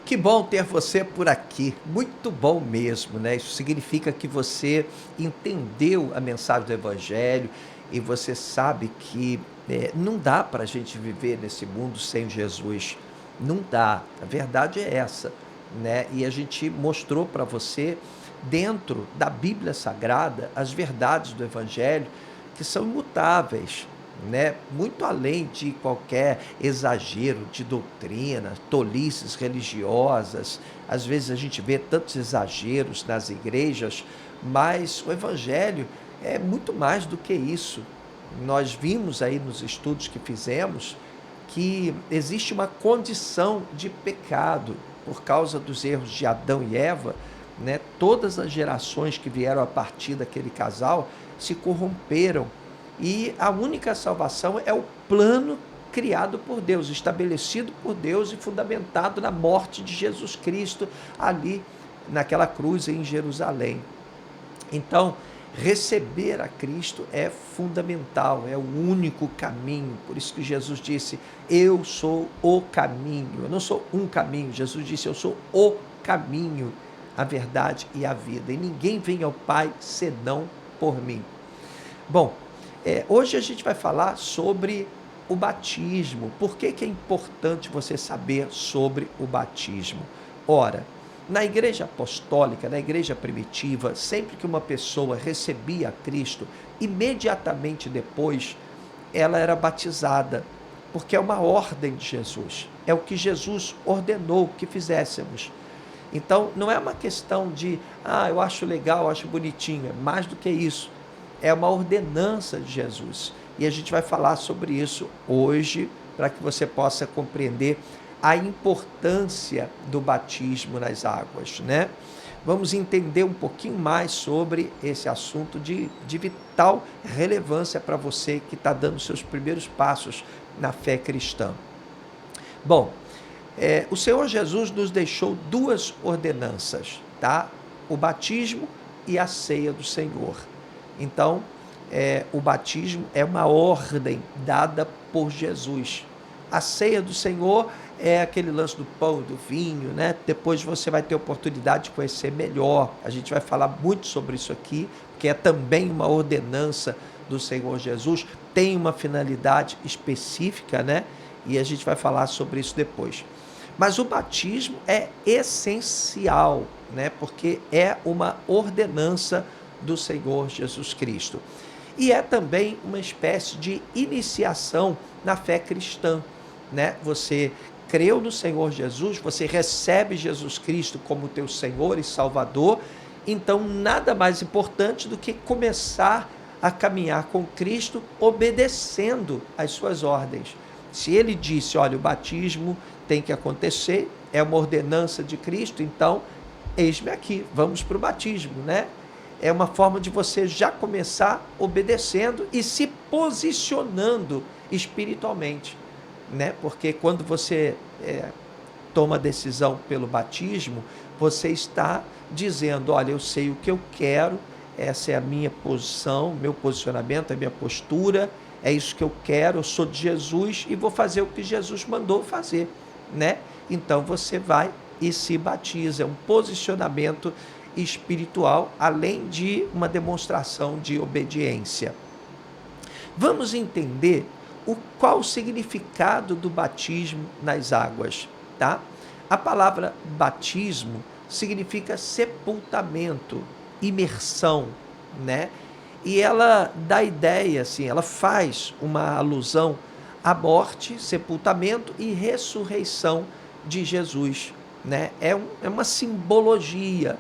Que bom ter você por aqui, muito bom mesmo, né? Isso significa que você entendeu a mensagem do Evangelho e você sabe que não dá para a gente viver nesse mundo sem Jesus. Não dá, a verdade é essa, né? E a gente mostrou para você, dentro da Bíblia Sagrada, as verdades do Evangelho que são imutáveis, né? Muito além de qualquer exagero de doutrina, tolices religiosas. Às vezes a gente vê tantos exageros nas igrejas, mas o Evangelho é muito mais do que isso. Nós vimos aí nos estudos que fizemos que existe uma condição de pecado por causa dos erros de Adão e Eva, né? Todas as gerações que vieram a partir daquele casal se corromperam e a única salvação é o plano criado por Deus, estabelecido por Deus e fundamentado na morte de Jesus Cristo ali naquela cruz em Jerusalém. Então, receber a Cristo é fundamental, é o único caminho. Por isso que Jesus disse: Eu sou o caminho. Eu não sou um caminho. Jesus disse: Eu sou o caminho, a verdade e a vida. E ninguém vem ao Pai senão por mim. Bom, hoje a gente vai falar sobre o batismo. Por que que é importante você saber sobre o batismo? Ora, na igreja apostólica, na igreja primitiva, sempre que uma pessoa recebia a Cristo, imediatamente depois ela era batizada, porque é uma ordem de Jesus, é o que Jesus ordenou que fizéssemos. Então, não é uma questão de, eu acho legal, eu acho bonitinho, é mais do que isso. É uma ordenança de Jesus. E a gente vai falar sobre isso hoje, para que você possa compreender a importância do batismo nas águas, né? Vamos entender um pouquinho mais sobre esse assunto de vital relevância para você que está dando seus primeiros passos na fé cristã. Bom, o Senhor Jesus nos deixou duas ordenanças, tá? O batismo e a ceia do Senhor. Então, o batismo é uma ordem dada por Jesus. A ceia do Senhor é aquele lance do pão e do vinho, né? Depois você vai ter oportunidade de conhecer melhor. A gente vai falar muito sobre isso aqui, que é também uma ordenança do Senhor Jesus, tem uma finalidade específica, né? E a gente vai falar sobre isso depois. Mas o batismo é essencial, né? Porque é uma ordenança do Senhor Jesus Cristo. E é também uma espécie de iniciação na fé cristã, né? Você creu no Senhor Jesus, você recebe Jesus Cristo como teu Senhor e Salvador, então nada mais importante do que começar a caminhar com Cristo obedecendo às suas ordens. Se ele disse, olha, o batismo tem que acontecer, é uma ordenança de Cristo, então eis-me aqui, vamos para o batismo, né? É uma forma de você já começar obedecendo e se posicionando espiritualmente, né? Porque quando você toma a decisão pelo batismo, você está dizendo, olha, eu sei o que eu quero, essa é a minha posição, meu posicionamento, a minha postura, é isso que eu quero, eu sou de Jesus e vou fazer o que Jesus mandou fazer, né? Então você vai e se batiza, é um posicionamento espiritual, além de uma demonstração de obediência. Vamos entender qual o significado do batismo nas águas, tá? A palavra batismo significa sepultamento, imersão, né? E ela dá ideia, assim, ela faz uma alusão à morte, sepultamento e ressurreição de Jesus, né? É uma simbologia,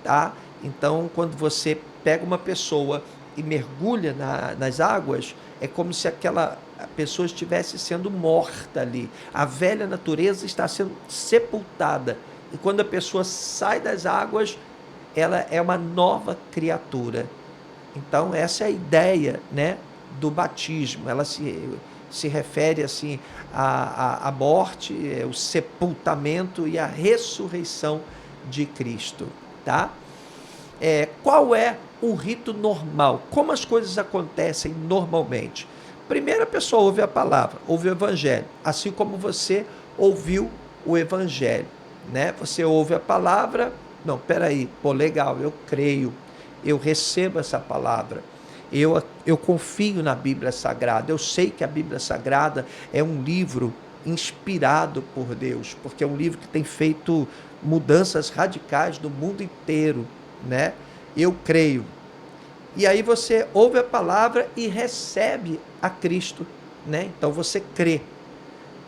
tá? Então, quando você pega uma pessoa e mergulha nas águas, é como se aquela pessoa estivesse sendo morta ali. A velha natureza está sendo sepultada. E quando a pessoa sai das águas, ela é uma nova criatura. Então, essa é a ideia, né, do batismo. Ela se refere assim à morte, o sepultamento e a ressurreição de Cristo, tá? Qual é o rito normal? Como as coisas acontecem normalmente? Primeiro a pessoa ouve a palavra, ouve o evangelho, assim como você ouviu o evangelho, né? Você ouve a palavra, não, peraí, pô, legal, eu creio, eu recebo essa palavra, eu confio na Bíblia Sagrada, eu sei que a Bíblia Sagrada é um livro inspirado por Deus, porque é um livro que tem feito mudanças radicais no mundo inteiro, né? Eu creio. E aí você ouve a palavra e recebe a Cristo, né? Então você crê.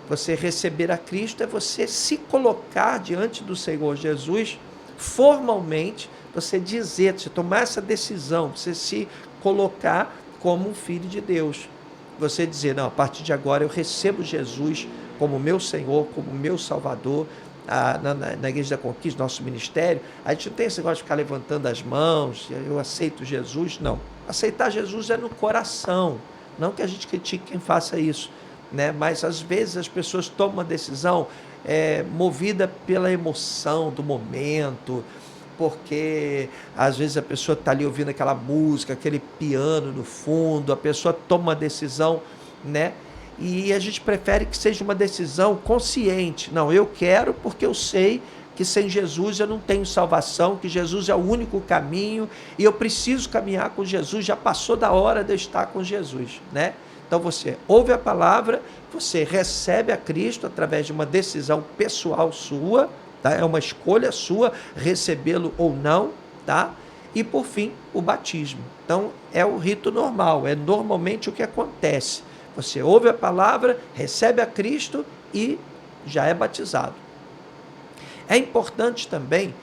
Você receber a Cristo é você se colocar diante do Senhor Jesus formalmente, você dizer, você tomar essa decisão, você se colocar como um filho de Deus. Você dizer, não, a partir de agora eu recebo Jesus como meu Senhor, como meu Salvador. Na Igreja da Conquista, nosso ministério, a gente não tem esse negócio de ficar levantando as mãos, eu aceito Jesus, não. Aceitar Jesus é no coração, não que a gente critique quem faça isso, né? Mas às vezes as pessoas tomam uma decisão movida pela emoção do momento, porque às vezes a pessoa está ali ouvindo aquela música, aquele piano no fundo, a pessoa toma uma decisão, né? E a gente prefere que seja uma decisão consciente. Não, eu quero porque eu sei que sem Jesus eu não tenho salvação, que Jesus é o único caminho e eu preciso caminhar com Jesus, já passou da hora de eu estar com Jesus, né? Então você ouve a palavra, você recebe a Cristo através de uma decisão pessoal sua, tá? É uma escolha sua recebê-lo ou não, tá? E por fim, o batismo. Então é o rito normal, é normalmente o que acontece. Você ouve a palavra, recebe a Cristo e já é batizado. É importante também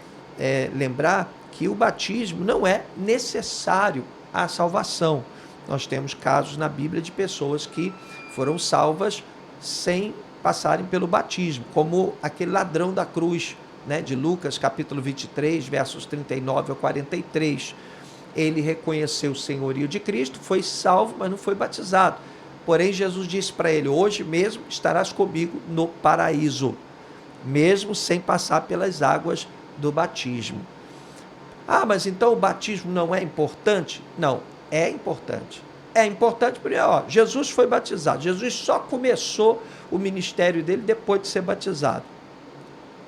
lembrar que o batismo não é necessário à salvação. Nós temos casos na Bíblia de pessoas que foram salvas sem passarem pelo batismo, como aquele ladrão da cruz, né, de Lucas capítulo 23, versos 39 a 43. Ele reconheceu o senhorio de Cristo, foi salvo, mas não foi batizado. Porém, Jesus disse para ele, hoje mesmo estarás comigo no paraíso, mesmo sem passar pelas águas do batismo. Ah, mas então o batismo não é importante? Não, é importante. É importante porque, Jesus foi batizado. Jesus só começou o ministério dele depois de ser batizado.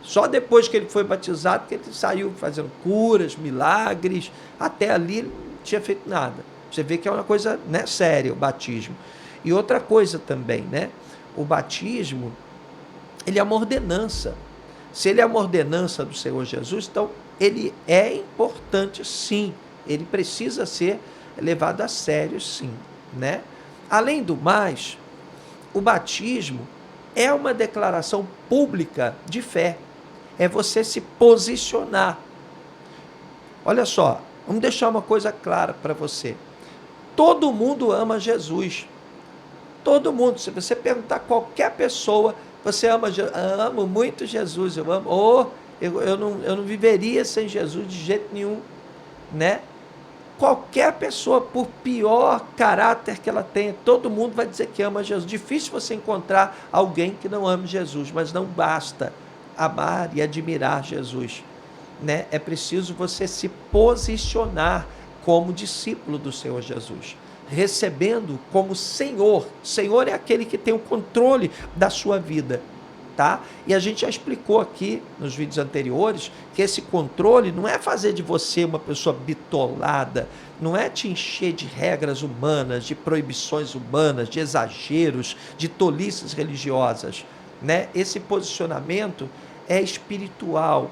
Só depois que ele foi batizado que ele saiu fazendo curas, milagres. Até ali ele não tinha feito nada. Você vê que é uma coisa, né, séria o batismo. E outra coisa também, né? O batismo, ele é uma ordenança. Se ele é uma ordenança do Senhor Jesus, então ele é importante sim. Ele precisa ser levado a sério sim, né? Além do mais, o batismo é uma declaração pública de fé. É você se posicionar. Olha só, vamos deixar uma coisa clara para você. Todo mundo ama Jesus. Todo mundo, se você perguntar a qualquer pessoa, você ama Jesus? Amo muito Jesus, eu amo, eu não viveria sem Jesus de jeito nenhum, né? Qualquer pessoa, por pior caráter que ela tenha, todo mundo vai dizer que ama Jesus. Difícil você encontrar alguém que não ame Jesus, mas não basta amar e admirar Jesus, né? É preciso você se posicionar como discípulo do Senhor Jesus, recebendo como Senhor. Senhor é aquele que tem o controle da sua vida, tá? E a gente já explicou aqui nos vídeos anteriores que esse controle não é fazer de você uma pessoa bitolada, não é te encher de regras humanas, de proibições humanas, de exageros, de tolices religiosas, né? Esse posicionamento é espiritual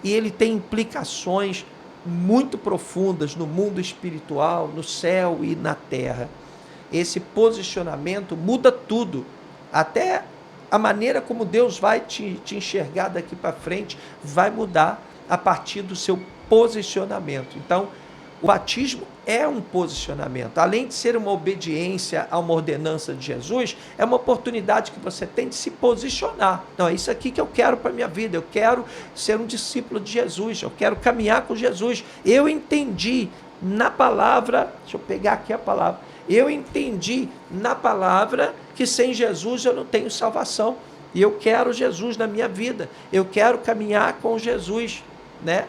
e ele tem implicações muito profundas no mundo espiritual, no céu e na terra. Esse posicionamento muda tudo, até a maneira como Deus vai te enxergar daqui para frente vai mudar a partir do seu posicionamento. Então, o batismo é um posicionamento. Além de ser uma obediência a uma ordenança de Jesus, é uma oportunidade que você tem de se posicionar. Não, é isso aqui que eu quero para a minha vida. Eu quero ser um discípulo de Jesus. Eu quero caminhar com Jesus. Eu entendi na palavra, deixa eu pegar aqui a palavra. Eu entendi na palavra que sem Jesus eu não tenho salvação. E eu quero Jesus na minha vida. Eu quero caminhar com Jesus, né?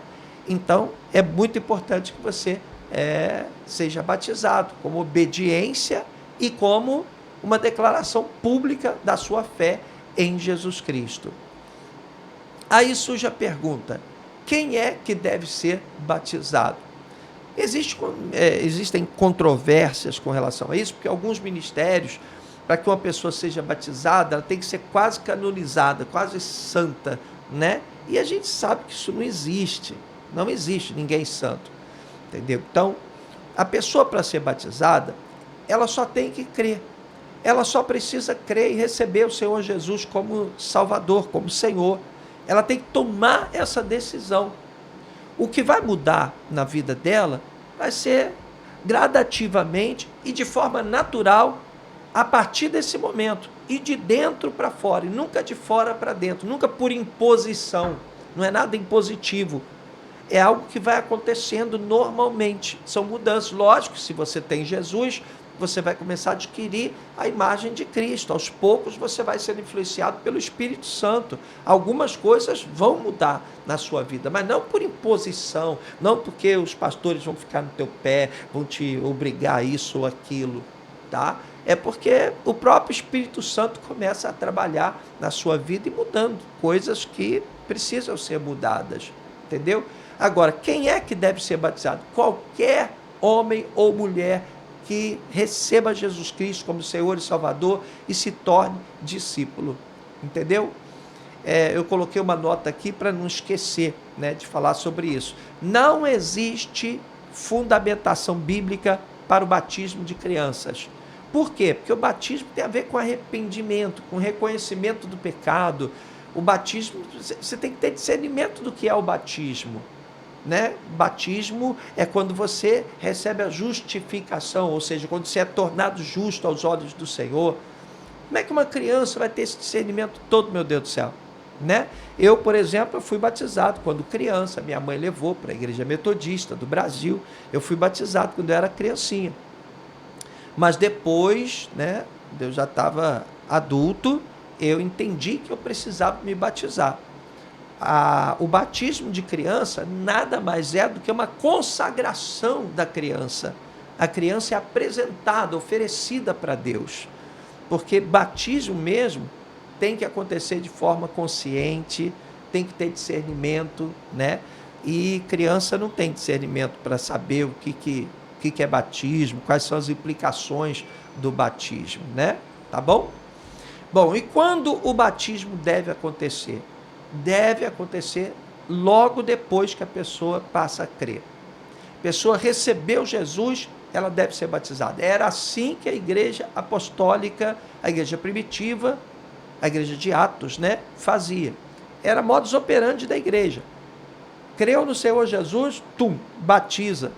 Então, é muito importante que você seja batizado como obediência e como uma declaração pública da sua fé em Jesus Cristo. Aí surge a pergunta: quem é que deve ser batizado? Existem controvérsias com relação a isso, porque alguns ministérios, para que uma pessoa seja batizada, ela tem que ser quase canonizada, quase santa, né? E a gente sabe que isso não existe. Não existe ninguém santo, entendeu? Então, a pessoa, para ser batizada, ela só tem que crer. Ela só precisa crer e receber o Senhor Jesus como Salvador, como Senhor. Ela tem que tomar essa decisão. O que vai mudar na vida dela vai ser gradativamente e de forma natural a partir desse momento. E de dentro para fora, e nunca de fora para dentro, nunca por imposição. Não é nada impositivo. É algo que vai acontecendo normalmente. São mudanças. Lógico, se você tem Jesus, você vai começar a adquirir a imagem de Cristo. Aos poucos você vai ser influenciado pelo Espírito Santo. Algumas coisas vão mudar na sua vida, mas não por imposição, não porque os pastores vão ficar no teu pé, vão te obrigar a isso ou aquilo, tá? É porque o próprio Espírito Santo começa a trabalhar na sua vida e mudando coisas que precisam ser mudadas, entendeu? Agora, quem é que deve ser batizado? Qualquer homem ou mulher que receba Jesus Cristo como Senhor e Salvador e se torne discípulo, entendeu? Eu coloquei uma nota aqui para não esquecer, né, de falar sobre isso. Não existe fundamentação bíblica para o batismo de crianças. Por quê? Porque o batismo tem a ver com arrependimento, com reconhecimento do pecado. O batismo, você tem que ter discernimento do que é o batismo, né? Batismo é quando você recebe a justificação, ou seja, quando você é tornado justo aos olhos do Senhor. Como é que uma criança vai ter esse discernimento todo, meu Deus do céu? Né? Eu, por exemplo, fui batizado quando criança, minha mãe levou para a Igreja Metodista do Brasil, eu fui batizado quando eu era criancinha. Mas depois, né, eu já estava adulto, eu entendi que eu precisava me batizar. O batismo de criança nada mais é do que uma consagração da criança. A criança é apresentada, oferecida para Deus. Porque batismo mesmo tem que acontecer de forma consciente, tem que ter discernimento, né? E criança não tem discernimento para saber o que é batismo, quais são as implicações do batismo, né? Tá bom? Bom, e quando o batismo deve acontecer? Deve acontecer logo depois que a pessoa passa a crer. A pessoa recebeu Jesus, ela deve ser batizada. Era assim que a igreja apostólica, a igreja primitiva, a igreja de Atos, né, fazia. Era modus operandi da igreja. Creu no Senhor Jesus, batiza.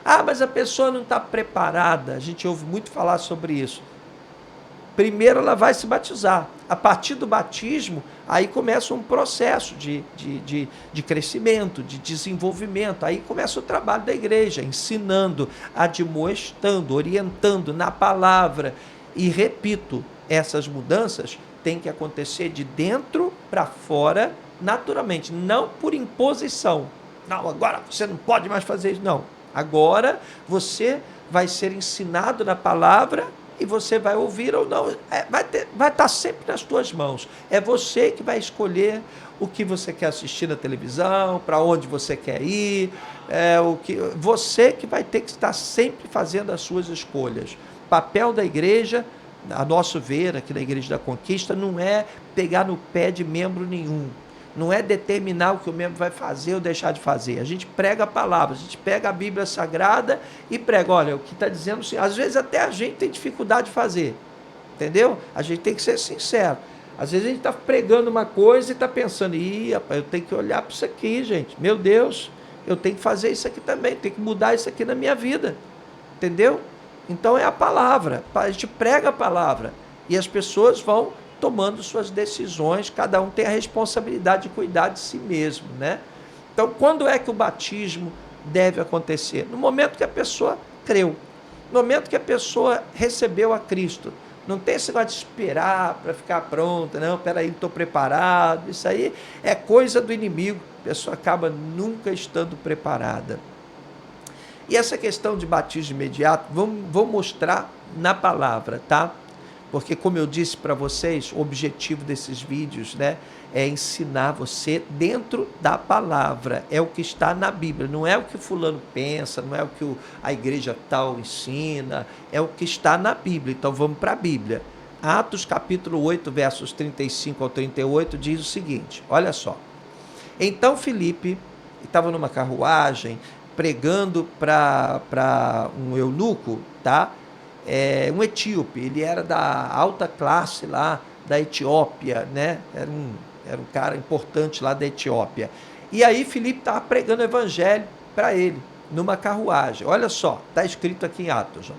Ah, mas a pessoa não está preparada. A gente ouve muito falar sobre isso. Primeiro ela vai se batizar. A partir do batismo, aí começa um processo de crescimento, de desenvolvimento. Aí começa o trabalho da igreja, ensinando, admoestando, orientando na palavra. E repito, essas mudanças têm que acontecer de dentro para fora, naturalmente, não por imposição. Não, agora você não pode mais fazer isso. Não. Agora você vai ser ensinado na palavra e você vai ouvir ou não. Vai estar sempre nas tuas mãos. É você que vai escolher o que você quer assistir na televisão, para onde você quer ir. Você que vai ter que estar sempre fazendo as suas escolhas. Papel da igreja, a nosso ver, aqui na Igreja da Conquista, não é pegar no pé de membro nenhum. Não é determinar o que o membro vai fazer ou deixar de fazer. A gente prega a palavra, a gente pega a Bíblia Sagrada e prega. Olha, o que está dizendo, às vezes até a gente tem dificuldade de fazer, entendeu? A gente tem que ser sincero. Às vezes a gente está pregando uma coisa e está pensando, rapaz, eu tenho que olhar para isso aqui, gente. Meu Deus, eu tenho que fazer isso aqui também, tenho que mudar isso aqui na minha vida, entendeu? Então é a palavra, a gente prega a palavra e as pessoas vão tomando suas decisões, cada um tem a responsabilidade de cuidar de si mesmo, né? Então, quando é que o batismo deve acontecer? No momento que a pessoa creu, no momento que a pessoa recebeu a Cristo. Não tem esse negócio de esperar para ficar pronta, não, peraí, não estou preparado, isso aí é coisa do inimigo, a pessoa acaba nunca estando preparada. E essa questão de batismo imediato, vou mostrar na palavra, tá? Porque, como eu disse para vocês, o objetivo desses vídeos, né, é ensinar você dentro da palavra. É o que está na Bíblia. Não é o que fulano pensa, não é o que a igreja tal ensina. É o que está na Bíblia. Então, vamos para a Bíblia. Atos capítulo 8, versos 35 ao 38, diz o seguinte. Olha só. Então, Filipe estava numa carruagem, pregando para um eunuco, tá? Um etíope, ele era da alta classe lá da Etiópia, né? Era um cara importante lá da Etiópia. E aí Filipe estava pregando o evangelho para ele, numa carruagem. Olha só, está escrito aqui em Atos. Ó.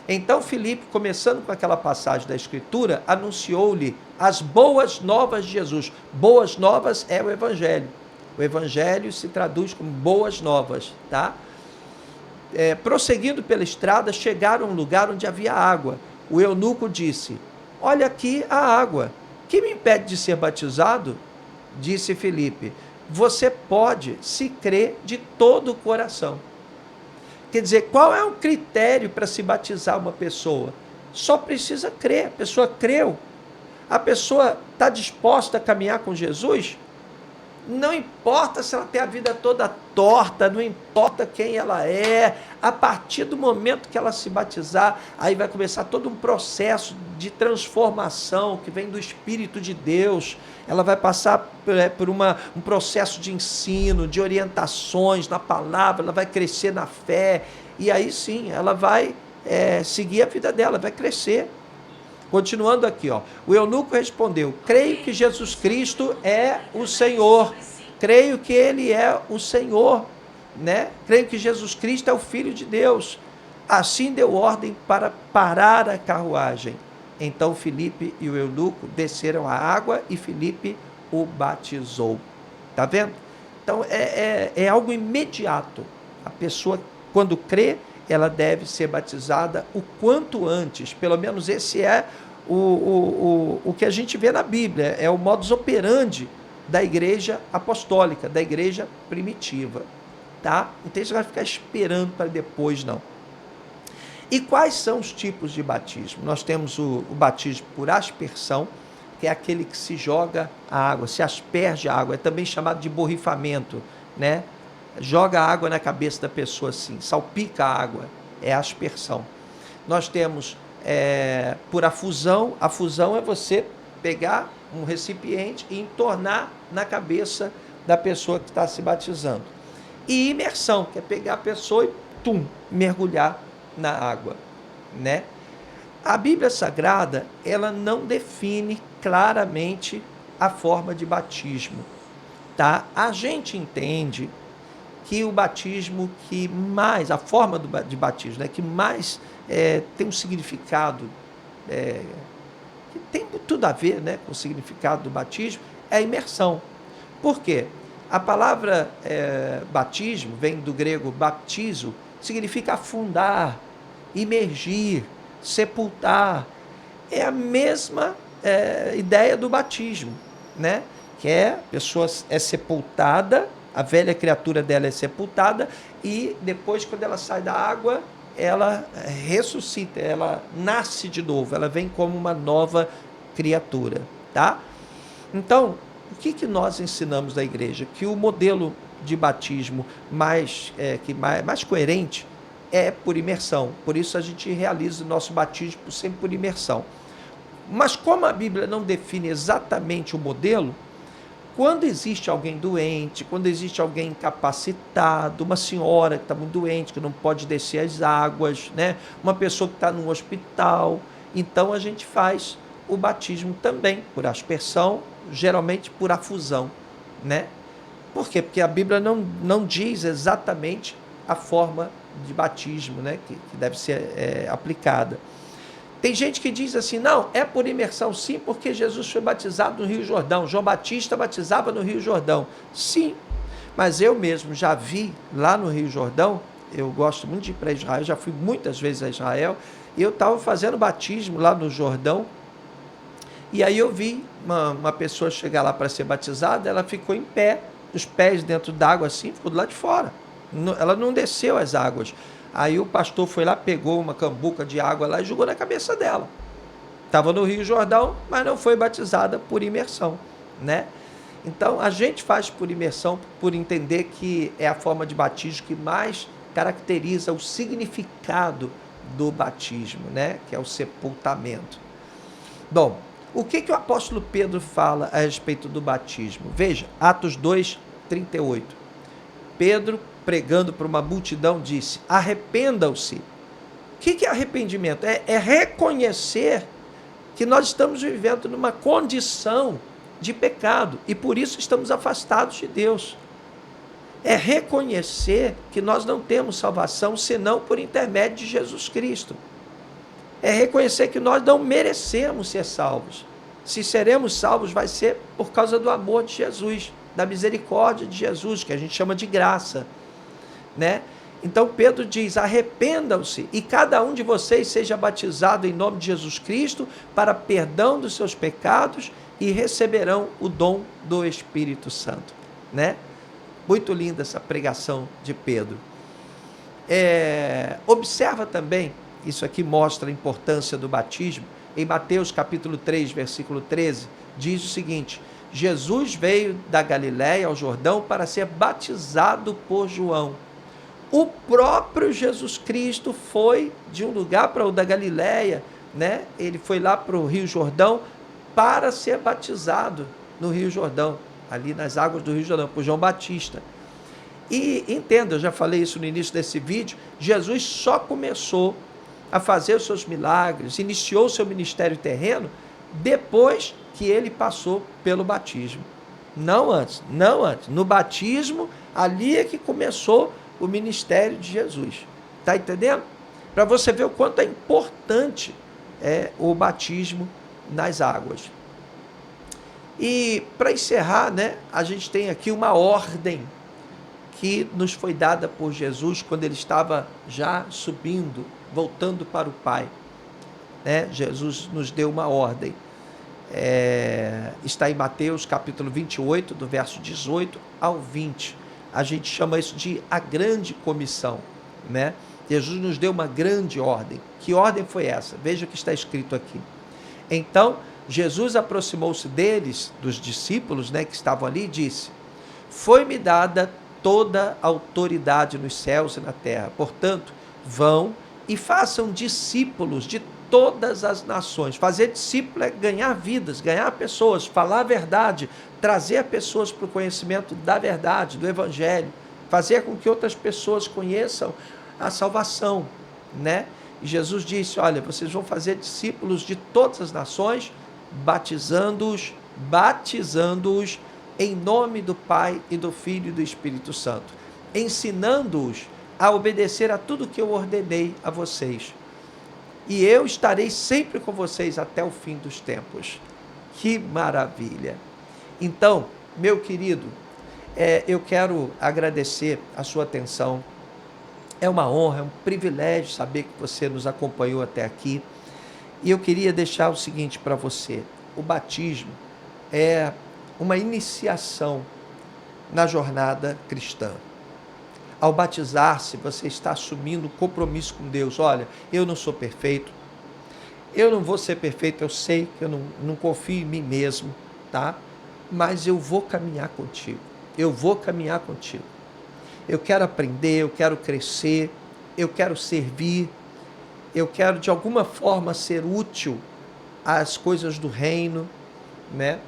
Então Filipe, começando com aquela passagem da Escritura, anunciou-lhe as boas novas de Jesus. Boas novas é o evangelho. O evangelho se traduz como boas novas, tá? Prosseguindo pela estrada, chegaram a um lugar onde havia água. O eunuco disse: olha aqui a água. Que me impede de ser batizado? Disse Filipe: você pode, se crer de todo o coração. Quer dizer, qual é o critério para se batizar uma pessoa? Só precisa crer. A pessoa creu. A pessoa está disposta a caminhar com Jesus? Não importa se ela tem a vida toda torta, não importa quem ela é, a partir do momento que ela se batizar, aí vai começar todo um processo de transformação que vem do Espírito de Deus. Ela vai passar por um processo de ensino, de orientações na palavra, ela vai crescer na fé, e aí sim, ela vai seguir a vida dela, vai crescer. Continuando aqui, ó. O eunuco respondeu: creio que Jesus Cristo é o Senhor. Creio que Ele é o Senhor, né? Creio que Jesus Cristo é o Filho de Deus. Assim deu ordem para parar a carruagem. Então Filipe e o eunuco desceram à água e Filipe o batizou. Tá vendo? Então é algo imediato. A pessoa, quando crê, ela deve ser batizada o quanto antes. Pelo menos esse é o que a gente vê na Bíblia, é o modus operandi da igreja apostólica, da igreja primitiva, tá? Então você vai ficar esperando para depois, não. E quais são os tipos de batismo? Nós temos o batismo por aspersão, que é aquele que se joga a água, se asperge a água, é também chamado de borrifamento, né? Joga a água na cabeça da pessoa assim, salpica a água, é a aspersão. Nós temos por afusão. A fusão é você pegar um recipiente e entornar na cabeça da pessoa que está se batizando. E imersão, que é pegar a pessoa e mergulhar na água, né? A Bíblia Sagrada, ela não define claramente a forma de batismo, tá? A gente entende que o batismo que mais, a forma de batismo, né, que mais tem um significado, que tem tudo a ver, né, com o significado do batismo, é a imersão. Por quê? A palavra batismo vem do grego baptizo, significa afundar, imergir, sepultar. É a mesma ideia do batismo, né? Que a pessoa é sepultada, a velha criatura dela é sepultada e depois, quando ela sai da água, ela ressuscita, ela nasce de novo, ela vem como uma nova criatura, tá? Então, o que nós ensinamos na igreja? Que o modelo de batismo mais coerente é por imersão. Por isso a gente realiza o nosso batismo sempre por imersão. Mas como a Bíblia não define exatamente o modelo, quando existe alguém doente, quando existe alguém incapacitado, uma senhora que está muito doente, que não pode descer as águas, né? Uma pessoa que está num hospital, então a gente faz o batismo também por aspersão, geralmente por afusão, né? Por quê? Porque a Bíblia não diz exatamente a forma de batismo, né? que deve ser aplicada. Tem gente que diz assim, não, é por imersão sim, porque Jesus foi batizado no Rio Jordão, João Batista batizava no Rio Jordão. Sim, mas eu mesmo já vi lá no Rio Jordão, eu gosto muito de ir para Israel, já fui muitas vezes a Israel, e eu estava fazendo batismo lá no Jordão, e aí eu vi uma pessoa chegar lá para ser batizada, ela ficou em pé, os pés dentro d'água assim, ficou do lado de fora, ela não desceu as águas. Aí o pastor foi lá, pegou uma cambuca de água lá e jogou na cabeça dela. Estava no Rio Jordão, mas não foi batizada por imersão, né? Então, a gente faz por imersão, por entender que é a forma de batismo que mais caracteriza o significado do batismo, né? Que é o sepultamento. Bom, o que o apóstolo Pedro fala a respeito do batismo? Veja, Atos 2:38. Pedro, pregando para uma multidão, disse: arrependam-se. O que é arrependimento? É reconhecer que nós estamos vivendo numa condição de pecado e por isso estamos afastados de Deus. É reconhecer que nós não temos salvação senão por intermédio de Jesus Cristo. É reconhecer que nós não merecemos ser salvos. Se seremos salvos, vai ser por causa do amor de Jesus, da misericórdia de Jesus, que a gente chama de graça, né? Então Pedro diz: arrependam-se e cada um de vocês seja batizado em nome de Jesus Cristo para perdão dos seus pecados e receberão o dom do Espírito Santo, né? Muito linda essa pregação de Pedro. Observa também, isso aqui mostra a importância do batismo, em Mateus capítulo 3, versículo 13, diz o seguinte: Jesus veio da Galiléia ao Jordão para ser batizado por João. O próprio Jesus Cristo foi de um lugar para o da Galiléia, né? Ele foi lá para o Rio Jordão para ser batizado no Rio Jordão, ali nas águas do Rio Jordão, por João Batista. E entenda, eu já falei isso no início desse vídeo, Jesus só começou a fazer os seus milagres, iniciou o seu ministério terreno, depois que ele passou pelo batismo. Não antes, não antes. No batismo, ali é que começou o ministério de Jesus. Está entendendo? Para você ver o quanto é importante o batismo nas águas. E para encerrar, né, a gente tem aqui uma ordem que nos foi dada por Jesus quando ele estava já subindo, voltando para o Pai, né? Jesus nos deu uma ordem. Está em Mateus capítulo 28, do verso 18 ao 20. A gente chama isso de a grande comissão, né? Jesus nos deu uma grande ordem. Que ordem foi essa? Veja o que está escrito aqui. Então, Jesus aproximou-se deles, dos discípulos, né, que estavam ali, e disse: foi-me dada toda a autoridade nos céus e na terra. Portanto, vão e façam discípulos de todas as nações. Fazer discípulo é ganhar vidas, ganhar pessoas, falar a verdade, trazer pessoas para o conhecimento da verdade, do Evangelho, fazer com que outras pessoas conheçam a salvação, né? E Jesus disse: olha, vocês vão fazer discípulos de todas as nações, batizando-os em nome do Pai e do Filho e do Espírito Santo, ensinando-os a obedecer a tudo que eu ordenei a vocês. E eu estarei sempre com vocês até o fim dos tempos. Que maravilha! Então, meu querido, eu quero agradecer a sua atenção. É uma honra, é um privilégio saber que você nos acompanhou até aqui. E eu queria deixar o seguinte para você: o batismo é uma iniciação na jornada cristã. Ao batizar-se, você está assumindo um compromisso com Deus. Olha, eu não sou perfeito, eu não vou ser perfeito, eu sei que eu não confio em mim mesmo, tá? Mas eu vou caminhar contigo, eu vou caminhar contigo. Eu quero aprender, eu quero crescer, eu quero servir, eu quero de alguma forma ser útil às coisas do reino, né?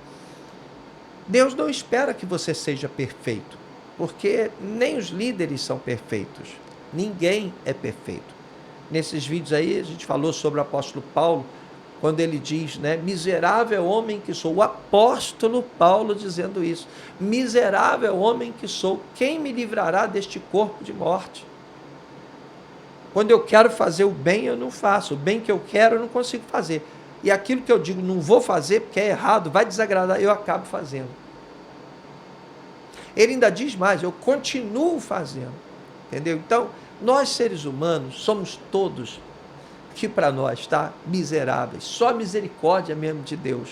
Deus não espera que você seja perfeito, porque nem os líderes são perfeitos, ninguém é perfeito. Nesses vídeos aí a gente falou sobre o apóstolo Paulo, quando ele diz, né, miserável homem que sou, o apóstolo Paulo dizendo isso, miserável homem que sou, quem me livrará deste corpo de morte? Quando eu quero fazer o bem, eu não faço, o bem que eu quero, eu não consigo fazer, e aquilo que eu digo, não vou fazer porque é errado, vai desagradar, eu acabo fazendo. Ele ainda diz mais, eu continuo fazendo, entendeu? Então, nós seres humanos somos todos, que para nós, tá? Miseráveis, só misericórdia mesmo de Deus.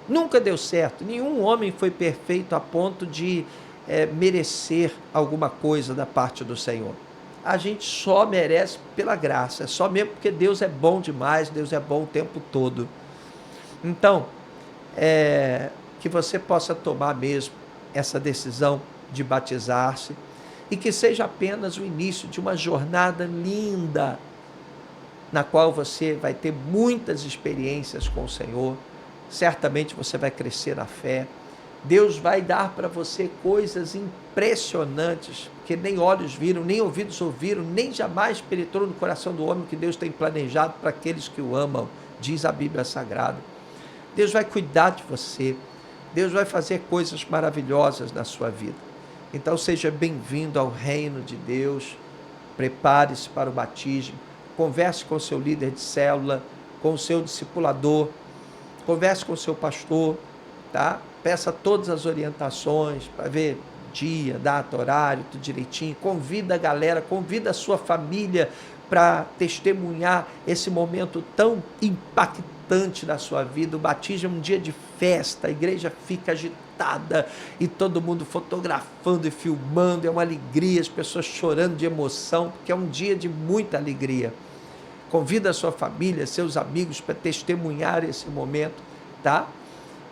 Nunca deu certo, nenhum homem foi perfeito a ponto de merecer alguma coisa da parte do Senhor. a gente só merece pela graça, só mesmo porque Deus é bom demais, Deus é bom o tempo todo. Então, que você possa tomar mesmo essa decisão de batizar-se e que seja apenas o início de uma jornada linda, na qual você vai ter muitas experiências com o Senhor, certamente você vai crescer na fé, Deus vai dar para você coisas impressionantes, que nem olhos viram, nem ouvidos ouviram, nem jamais penetrou no coração do homem que Deus tem planejado para aqueles que o amam, diz a Bíblia Sagrada. Deus vai cuidar de você, Deus vai fazer coisas maravilhosas na sua vida. Então seja bem-vindo ao reino de Deus, prepare-se para o batismo, converse com o seu líder de célula, com o seu discipulador, converse com o seu pastor, tá? Peça todas as orientações para ver dia, data, horário, tudo direitinho. Convida a galera, convida a sua família para testemunhar esse momento tão impactante da sua vida. O batismo é um dia de festa, a igreja fica agitada e todo mundo fotografando e filmando, é uma alegria, as pessoas chorando de emoção, porque é um dia de muita alegria. Convida a sua família, seus amigos para testemunhar esse momento, tá?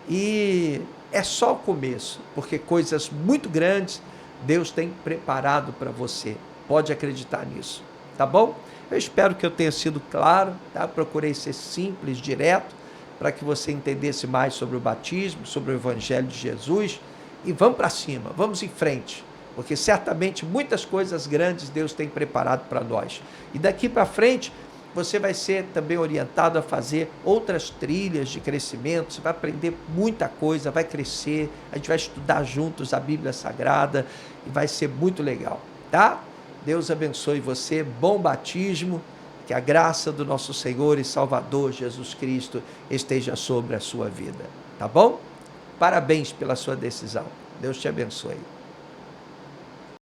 E é só o começo, porque coisas muito grandes Deus tem preparado para você. Pode acreditar nisso, tá bom? Eu espero que eu tenha sido claro, tá? Procurei ser simples, direto, para que você entendesse mais sobre o batismo, sobre o Evangelho de Jesus. E vamos para cima, vamos em frente, porque certamente muitas coisas grandes Deus tem preparado para nós. E daqui para frente, você vai ser também orientado a fazer outras trilhas de crescimento, você vai aprender muita coisa, vai crescer, a gente vai estudar juntos a Bíblia Sagrada e vai ser muito legal, tá? Deus abençoe você, bom batismo, que a graça do nosso Senhor e Salvador Jesus Cristo esteja sobre a sua vida, tá bom? Parabéns pela sua decisão, Deus te abençoe.